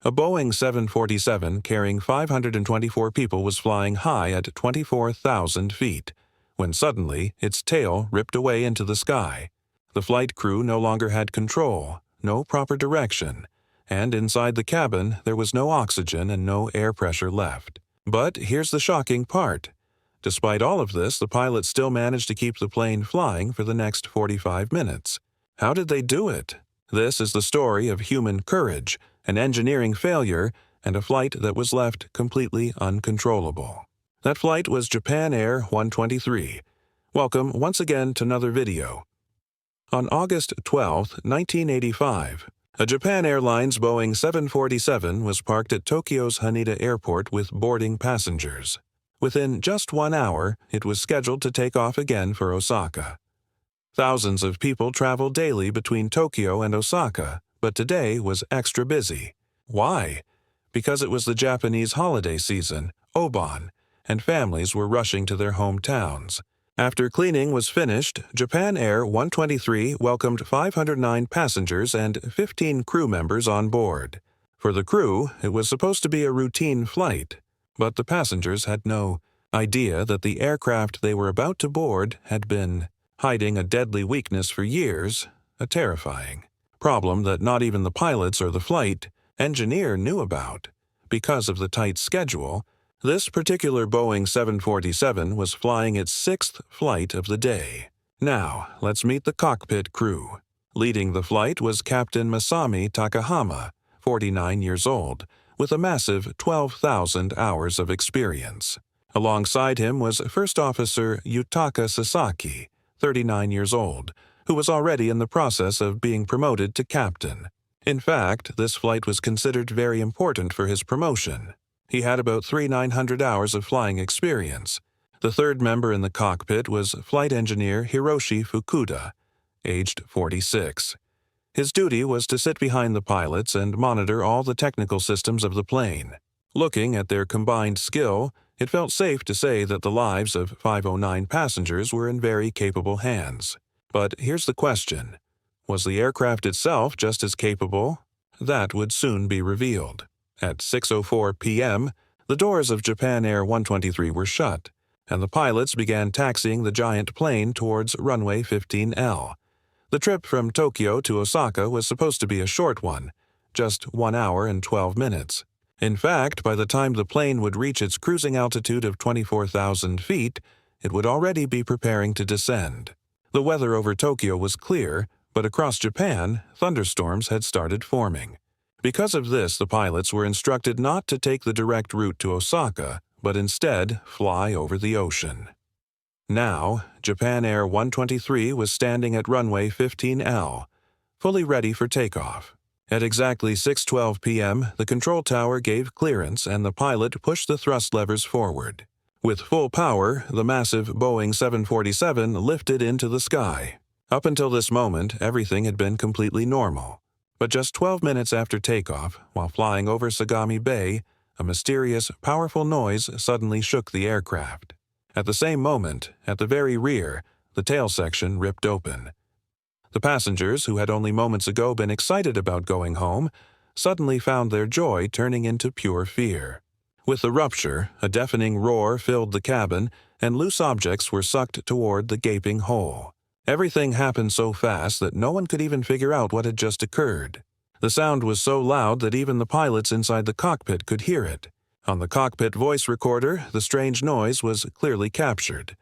A Boeing 747 carrying 524 people was flying high at 24,000 feet, when suddenly its tail ripped away into the sky. The flight crew no longer had control, no proper direction, and inside the cabin there was no oxygen and no air pressure left. But here's the shocking part. Despite all of this, the pilots still managed to keep the plane flying for the next 45 minutes. How did they do it? This is the story of human courage, an engineering failure, and a flight that was left completely uncontrollable. That flight was Japan Air 123. Welcome once again to another video. On August 12, 1985, a Japan Airlines Boeing 747 was parked at Tokyo's Haneda Airport with boarding passengers. Within just 1 hour, it was scheduled to take off again for Osaka. Thousands of people travel daily between Tokyo and Osaka, but today was extra busy. Why? Because it was the Japanese holiday season, Obon, and families were rushing to their hometowns. After cleaning was finished, Japan Air 123 welcomed 509 passengers and 15 crew members on board. For the crew, it was supposed to be a routine flight, but the passengers had no idea that the aircraft they were about to board had been hiding a deadly weakness for years, a terrifying problem that not even the pilots or the flight engineer knew about. Because of the tight schedule, this particular Boeing 747 was flying its 6th flight of the day. Now, let's meet the cockpit crew. Leading the flight was Captain Masami Takahama, 49 years old, with a massive 12,000 hours of experience. Alongside him was First Officer Yutaka Sasaki, 39 years old, who was already in the process of being promoted to captain. In fact, this flight was considered very important for his promotion. He had about 3,900 hours of flying experience. The third member in the cockpit was Flight Engineer Hiroshi Fukuda, aged 46. His duty was to sit behind the pilots and monitor all the technical systems of the plane. Looking at their combined skill, it felt safe to say that the lives of 509 passengers were in very capable hands. But here's the question. Was the aircraft itself just as capable? That would soon be revealed. At 6:04 p.m., the doors of Japan Air 123 were shut, and the pilots began taxiing the giant plane towards runway 15L. The trip from Tokyo to Osaka was supposed to be a short one, just 1 hour and 12 minutes. In fact, by the time the plane would reach its cruising altitude of 24,000 feet, it would already be preparing to descend. The weather over Tokyo was clear, but across Japan, thunderstorms had started forming. Because of this, the pilots were instructed not to take the direct route to Osaka, but instead fly over the ocean. Now, Japan Air 123 was standing at runway 15L, fully ready for takeoff. At exactly 6:12 p.m., the control tower gave clearance and the pilot pushed the thrust levers forward. With full power, the massive Boeing 747 lifted into the sky. Up until this moment, everything had been completely normal. But just 12 minutes after takeoff, while flying over Sagami Bay, a mysterious, powerful noise suddenly shook the aircraft. At the same moment, at the very rear, the tail section ripped open. The passengers, who had only moments ago been excited about going home, suddenly found their joy turning into pure fear. With the rupture, a deafening roar filled the cabin, and loose objects were sucked toward the gaping hole. Everything happened so fast that no one could even figure out what had just occurred. The sound was so loud that even the pilots inside the cockpit could hear it. On the cockpit voice recorder, the strange noise was clearly captured.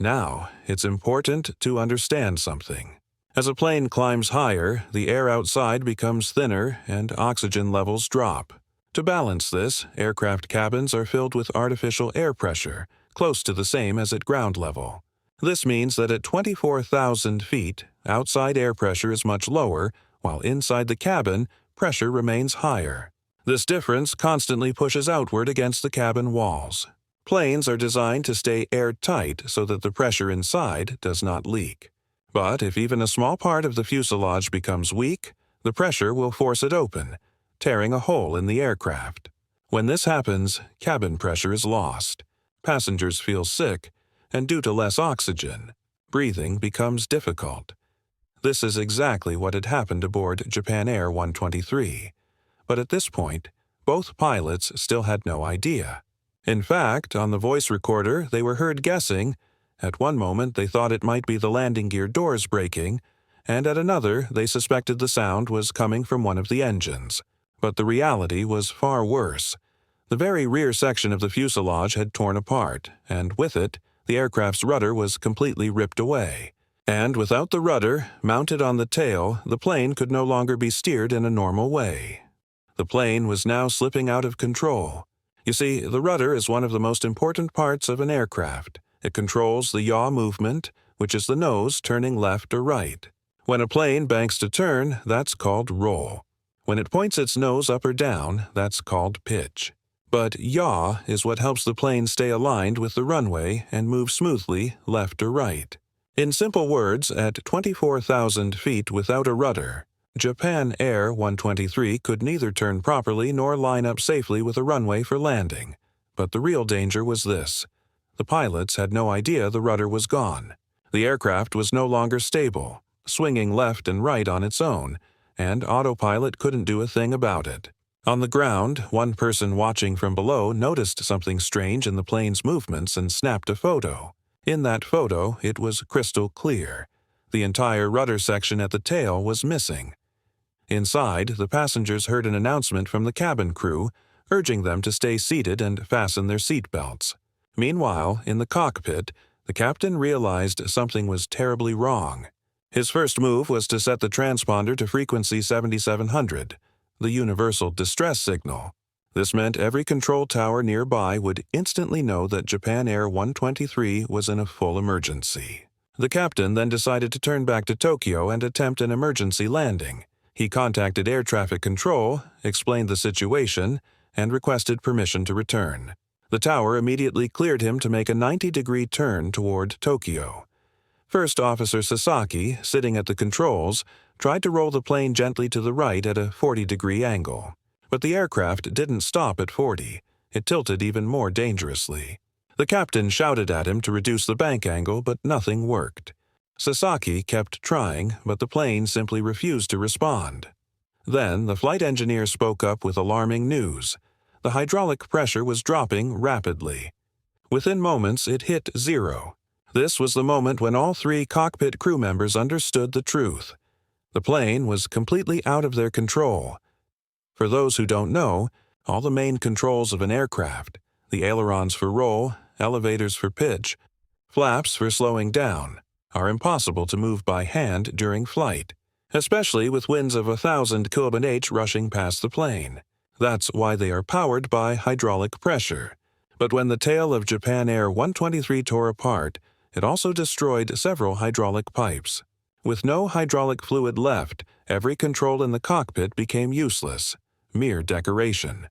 Now, it's important to understand something. As a plane climbs higher, the air outside becomes thinner and oxygen levels drop. To balance this, aircraft cabins are filled with artificial air pressure, close to the same as at ground level. This means that at 24,000 feet, outside air pressure is much lower, while inside the cabin, pressure remains higher. This difference constantly pushes outward against the cabin walls. Planes are designed to stay airtight so that the pressure inside does not leak. But if even a small part of the fuselage becomes weak, the pressure will force it open, tearing a hole in the aircraft. When this happens, cabin pressure is lost. Passengers feel sick, and due to less oxygen, breathing becomes difficult. This is exactly what had happened aboard Japan Air 123. But at this point, both pilots still had no idea. In fact, on the voice recorder, they were heard guessing. At one moment, they thought it might be the landing gear doors breaking, and at another, they suspected the sound was coming from one of the engines. But the reality was far worse. The very rear section of the fuselage had torn apart, and with it, the aircraft's rudder was completely ripped away. And without the rudder, mounted on the tail, the plane could no longer be steered in a normal way. The plane was now slipping out of control. You see, the rudder is one of the most important parts of an aircraft. It controls the yaw movement, which is the nose turning left or right. When a plane banks to turn, that's called roll. When it points its nose up or down, that's called pitch. But yaw is what helps the plane stay aligned with the runway and move smoothly left or right. In simple words, at 24,000 feet without a rudder, Japan Air 123 could neither turn properly nor line up safely with a runway for landing. But the real danger was this. The pilots had no idea the rudder was gone. The aircraft was no longer stable, swinging left and right on its own, and autopilot couldn't do a thing about it. On the ground, one person watching from below noticed something strange in the plane's movements and snapped a photo. In that photo, it was crystal clear. The entire rudder section at the tail was missing. Inside, the passengers heard an announcement from the cabin crew, urging them to stay seated and fasten their seat belts. Meanwhile, in the cockpit, the captain realized something was terribly wrong. His first move was to set the transponder to frequency 7700, the universal distress signal. This meant every control tower nearby would instantly know that Japan Air 123 was in a full emergency. The captain then decided to turn back to Tokyo and attempt an emergency landing. He contacted air traffic control, explained the situation, and requested permission to return. The tower immediately cleared him to make a 90-degree turn toward Tokyo. First Officer Sasaki, sitting at the controls, tried to roll the plane gently to the right at a 40-degree angle. But the aircraft didn't stop at 40. It tilted even more dangerously. The captain shouted at him to reduce the bank angle, but nothing worked. Sasaki kept trying, but the plane simply refused to respond. Then the flight engineer spoke up with alarming news. The hydraulic pressure was dropping rapidly. Within moments, it hit 0. This was the moment when all 3 cockpit crew members understood the truth. The plane was completely out of their control. For those who don't know, all the main controls of an aircraft, the ailerons for roll, elevators for pitch, flaps for slowing down, are impossible to move by hand during flight, especially with winds of 1,000 km/h rushing past the plane. That's why they are powered by hydraulic pressure. But when the tail of Japan Air 123 tore apart, it also destroyed several hydraulic pipes. With no hydraulic fluid left, every control in the cockpit became useless, mere decoration.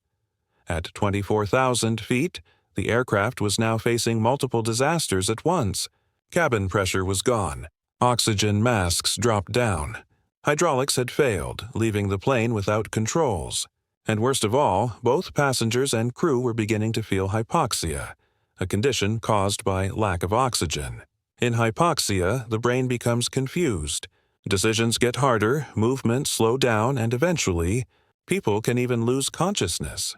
At 24,000 feet, the aircraft was now facing multiple disasters at once. Cabin pressure was gone. Oxygen masks dropped down. Hydraulics had failed, leaving the plane without controls. And worst of all, both passengers and crew were beginning to feel hypoxia, a condition caused by lack of oxygen. In hypoxia, the brain becomes confused. Decisions get harder, movements slow down, and eventually, people can even lose consciousness.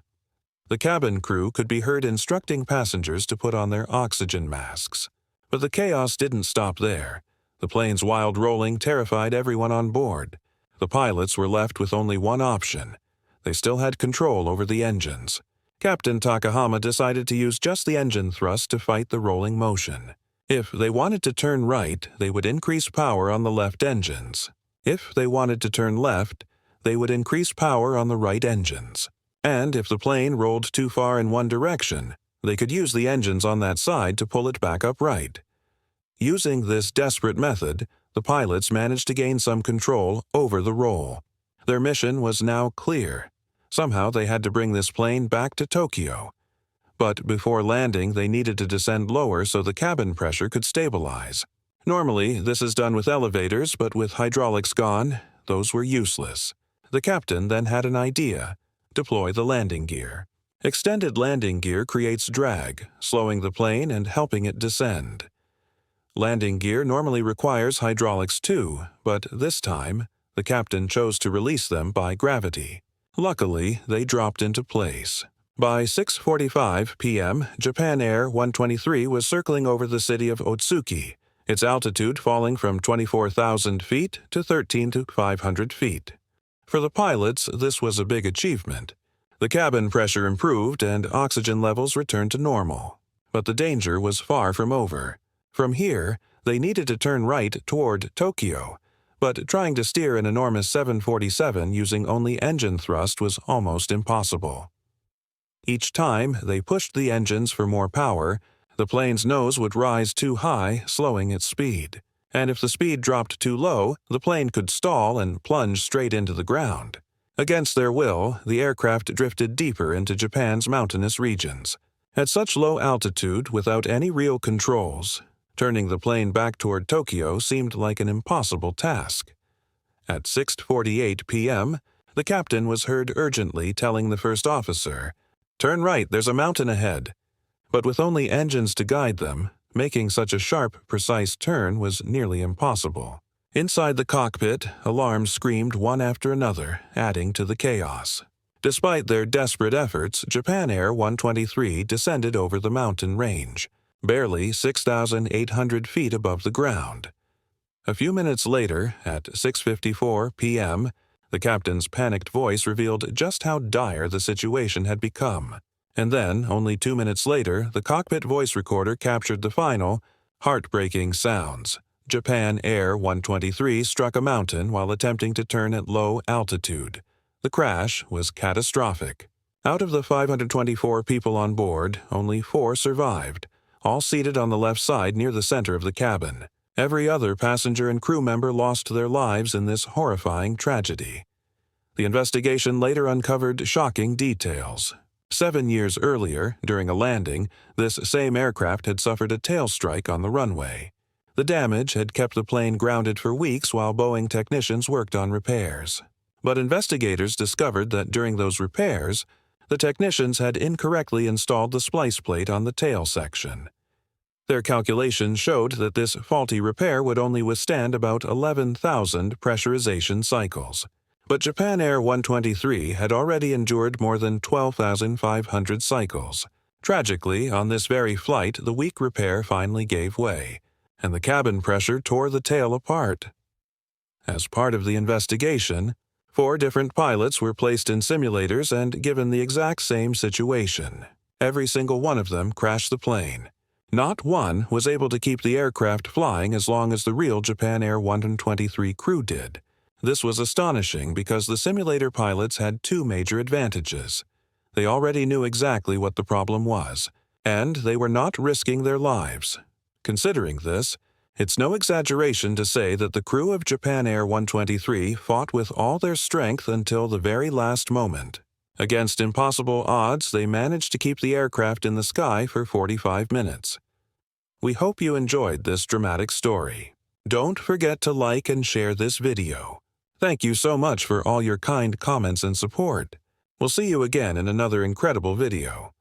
The cabin crew could be heard instructing passengers to put on their oxygen masks. But the chaos didn't stop there. The plane's wild rolling terrified everyone on board. The pilots were left with only one option. They still had control over the engines. Captain Takahama decided to use just the engine thrust to fight the rolling motion. If they wanted to turn right, they would increase power on the left engines. If they wanted to turn left, they would increase power on the right engines. And if the plane rolled too far in one direction, they could use the engines on that side to pull it back upright. Using this desperate method, the pilots managed to gain some control over the roll. Their mission was now clear. Somehow they had to bring this plane back to Tokyo. But before landing, they needed to descend lower so the cabin pressure could stabilize. Normally, this is done with elevators, but with hydraulics gone, those were useless. The captain then had an idea: deploy the landing gear. Extended landing gear creates drag, slowing the plane and helping it descend. Landing gear normally requires hydraulics too, but this time, the captain chose to release them by gravity. Luckily, they dropped into place. By 6:45 p.m., Japan Air 123 was circling over the city of Otsuki, its altitude falling from 24,000 feet to 13,500 feet. For the pilots, this was a big achievement. The cabin pressure improved and oxygen levels returned to normal. But the danger was far from over. From here, they needed to turn right toward Tokyo, but trying to steer an enormous 747 using only engine thrust was almost impossible. Each time they pushed the engines for more power, the plane's nose would rise too high, slowing its speed. And if the speed dropped too low, the plane could stall and plunge straight into the ground. Against their will, the aircraft drifted deeper into Japan's mountainous regions. At such low altitude, without any real controls, turning the plane back toward Tokyo seemed like an impossible task. At 6:48 p.m., the captain was heard urgently telling the first officer, "Turn right, there's a mountain ahead." But with only engines to guide them, making such a sharp, precise turn was nearly impossible. Inside the cockpit, alarms screamed one after another, adding to the chaos. Despite their desperate efforts, Japan Air 123 descended over the mountain range, barely 6,800 feet above the ground. A few minutes later, at 6:54 p.m., the captain's panicked voice revealed just how dire the situation had become. And then, only 2 minutes later, the cockpit voice recorder captured the final, heartbreaking sounds. Japan Air 123 struck a mountain while attempting to turn at low altitude. The crash was catastrophic. Out of the 524 people on board, only 4 survived, all seated on the left side near the center of the cabin. Every other passenger and crew member lost their lives in this horrifying tragedy. The investigation later uncovered shocking details. 7 years earlier, during a landing, this same aircraft had suffered a tail strike on the runway. The damage had kept the plane grounded for weeks while Boeing technicians worked on repairs. But investigators discovered that during those repairs, the technicians had incorrectly installed the splice plate on the tail section. Their calculations showed that this faulty repair would only withstand about 11,000 pressurization cycles. But Japan Air 123 had already endured more than 12,500 cycles. Tragically, on this very flight, the weak repair finally gave way, and the cabin pressure tore the tail apart. As part of the investigation, 4 different pilots were placed in simulators and given the exact same situation. Every single one of them crashed the plane. Not one was able to keep the aircraft flying as long as the real Japan Air 123 crew did. This was astonishing because the simulator pilots had 2 major advantages. They already knew exactly what the problem was, and they were not risking their lives. Considering this, it's no exaggeration to say that the crew of Japan Air 123 fought with all their strength until the very last moment. Against impossible odds, they managed to keep the aircraft in the sky for 45 minutes. We hope you enjoyed this dramatic story. Don't forget to like and share this video. Thank you so much for all your kind comments and support. We'll see you again in another incredible video.